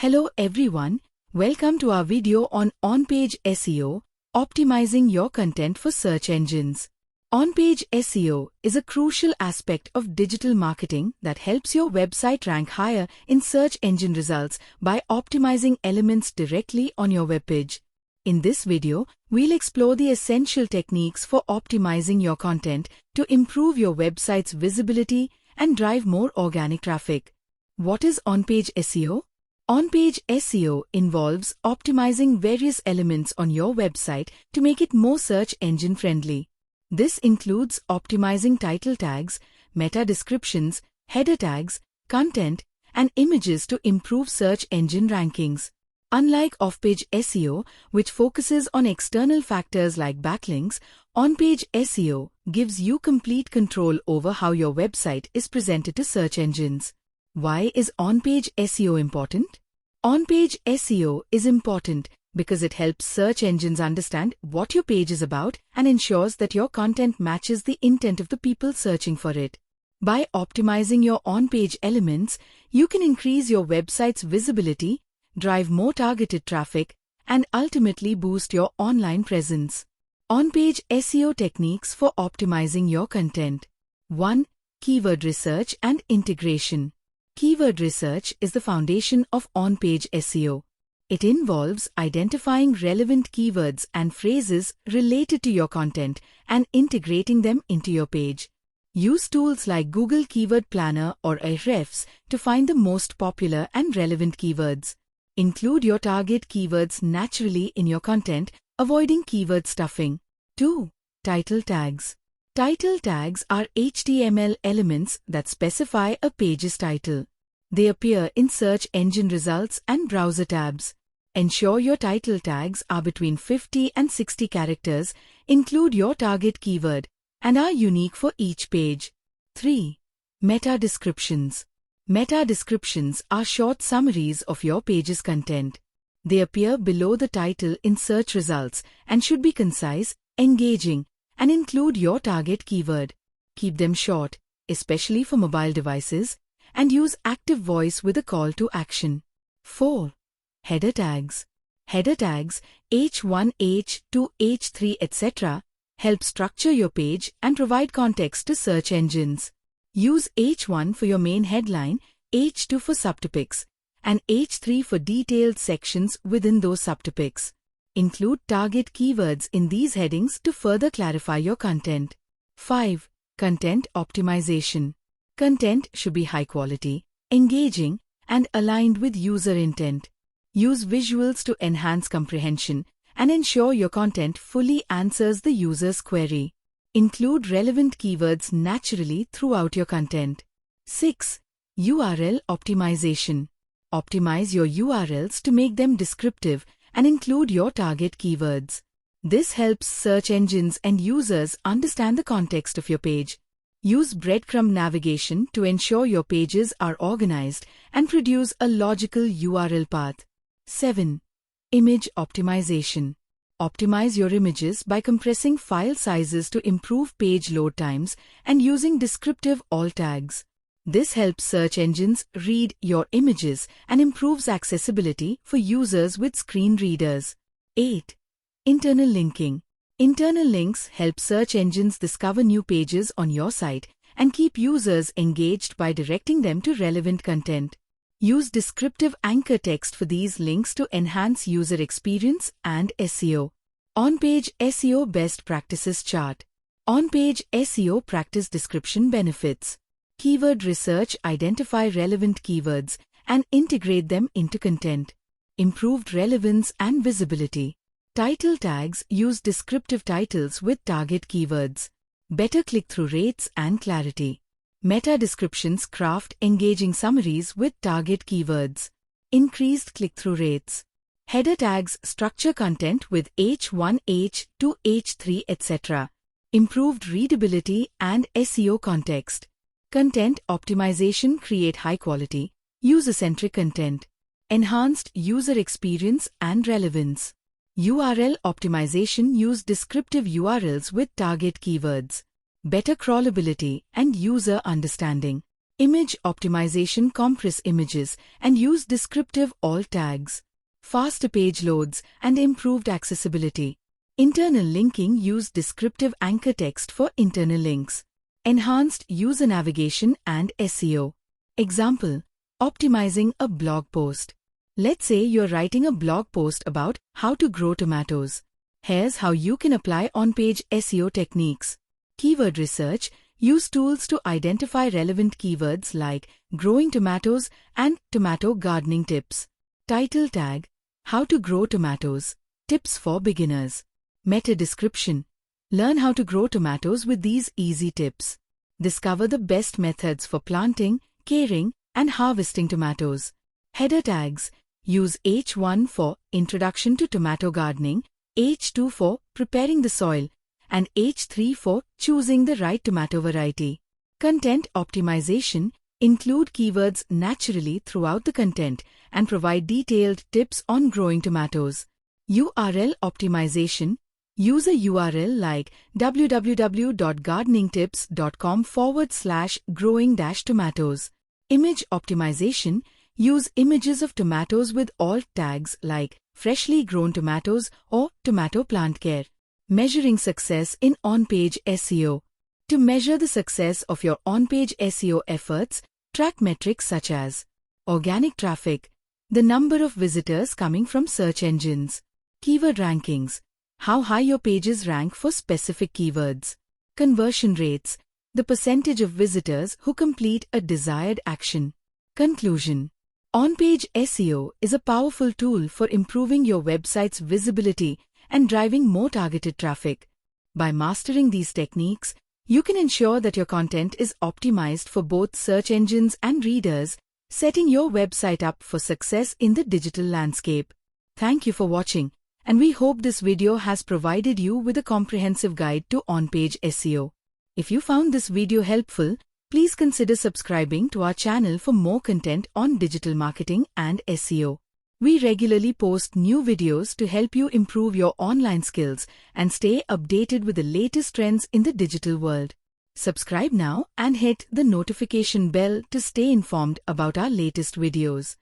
Hello everyone, welcome to our video on On-Page SEO, optimizing your content for search engines. On-Page SEO is a crucial aspect of digital marketing that helps your website rank higher in search engine results by optimizing elements directly on your webpage. In this video, we'll explore the essential techniques for optimizing your content to improve your website's visibility and drive more organic traffic. What is On-Page SEO? On-Page SEO involves optimizing various elements on your website to make it more search engine friendly. This includes optimizing title tags, meta descriptions, header tags, content, and images to improve search engine rankings. Unlike off-page SEO, which focuses on external factors like backlinks, on-page SEO gives you complete control over how your website is presented to search engines. Why is on-page SEO important? On-page SEO is important because it helps search engines understand what your page is about and ensures that your content matches the intent of the people searching for it. By optimizing your on-page elements, you can increase your website's visibility, drive more targeted traffic, and ultimately boost your online presence. On-page SEO techniques for optimizing your content. 1. Keyword research and integration. Keyword research is the foundation of on-page SEO. It involves identifying relevant keywords and phrases related to your content and integrating them into your page. Use tools like Google Keyword Planner or Ahrefs to find the most popular and relevant keywords. Include your target keywords naturally in your content, avoiding keyword stuffing. 2. Title tags. Title tags are HTML elements that specify a page's title. They appear in search engine results and browser tabs. Ensure your title tags are between 50 and 60 characters, include your target keyword, and are unique for each page. 3. Meta descriptions. Meta descriptions are short summaries of your page's content. They appear below the title in search results and should be concise, engaging, and include your target keyword. Keep them short, especially for mobile devices, and use active voice with a call to action. 4. Header tags. Header tags, H1, H2, H3, etc., help structure your page and provide context to search engines. Use H1 for your main headline, H2 for subtopics, and H3 for detailed sections within those subtopics. Include target keywords in these headings to further clarify your content. 5. Content optimization. Content should be high quality, engaging, and aligned with user intent. Use visuals to enhance comprehension and ensure your content fully answers the user's query. Include relevant keywords naturally throughout your content. 6. URL optimization. Optimize your URLs to make them descriptive and include your target keywords. This helps search engines and users understand the context of your page. Use breadcrumb navigation to ensure your pages are organized and produce a logical URL path. 7. Image optimization. Optimize your images by compressing file sizes to improve page load times and using descriptive alt tags. This helps search engines read your images and improves accessibility for users with screen readers. 8. Internal linking. Internal links help search engines discover new pages on your site and keep users engaged by directing them to relevant content. Use descriptive anchor text for these links to enhance user experience and SEO. On-Page SEO Best Practices Chart. On-Page SEO Practice Description Benefits. Keyword research. Identify relevant keywords and integrate them into content. Improved relevance and visibility. Title tags. Use descriptive titles with target keywords. Better click-through rates and clarity. Meta descriptions. Craft engaging summaries with target keywords. Increased click-through rates. Header tags. Structure content with H1, H2, H3, etc. Improved readability and SEO context. Content optimization. Create high-quality, user-centric content. Enhanced user experience and relevance. URL optimization. Use descriptive URLs with target keywords. Better crawlability and user understanding. Image optimization: compress images and use descriptive alt tags. Faster page loads and improved accessibility. Internal linking: use descriptive anchor text for internal links. Enhanced user navigation and SEO. Example: optimizing a blog post. Let's say you're writing a blog post about how to grow tomatoes. Here's how you can apply on-page SEO techniques. Keyword research: use tools to identify relevant keywords like growing tomatoes and tomato gardening tips. Title tag: how to grow tomatoes. Tips for beginners. Meta description: learn how to grow tomatoes with these easy tips. Discover the best methods for planting, caring, and harvesting tomatoes. Header tags: use H1 for Introduction to Tomato Gardening, H2 for Preparing the Soil, and H3 for Choosing the Right Tomato Variety. Content optimization: include keywords naturally throughout the content and provide detailed tips on growing tomatoes. URL optimization: use a URL like www.gardeningtips.com/growing-tomatoes. Image optimization: use images of tomatoes with alt tags like freshly grown tomatoes or tomato plant care. Measuring success in on-page SEO. To measure the success of your on-page SEO efforts, track metrics such as organic traffic, the number of visitors coming from search engines; keyword rankings, how high your pages rank for specific keywords; conversion rates, the percentage of visitors who complete a desired action. Conclusion: on-page SEO is a powerful tool for improving your website's visibility and driving more targeted traffic. By mastering these techniques, you can ensure that your content is optimized for both search engines and readers, setting your website up for success in the digital landscape. Thank you for watching, and we hope this video has provided you with a comprehensive guide to on-page SEO. If you found this video helpful, please consider subscribing to our channel for more content on digital marketing and SEO. We regularly post new videos to help you improve your online skills and stay updated with the latest trends in the digital world. Subscribe now and hit the notification bell to stay informed about our latest videos.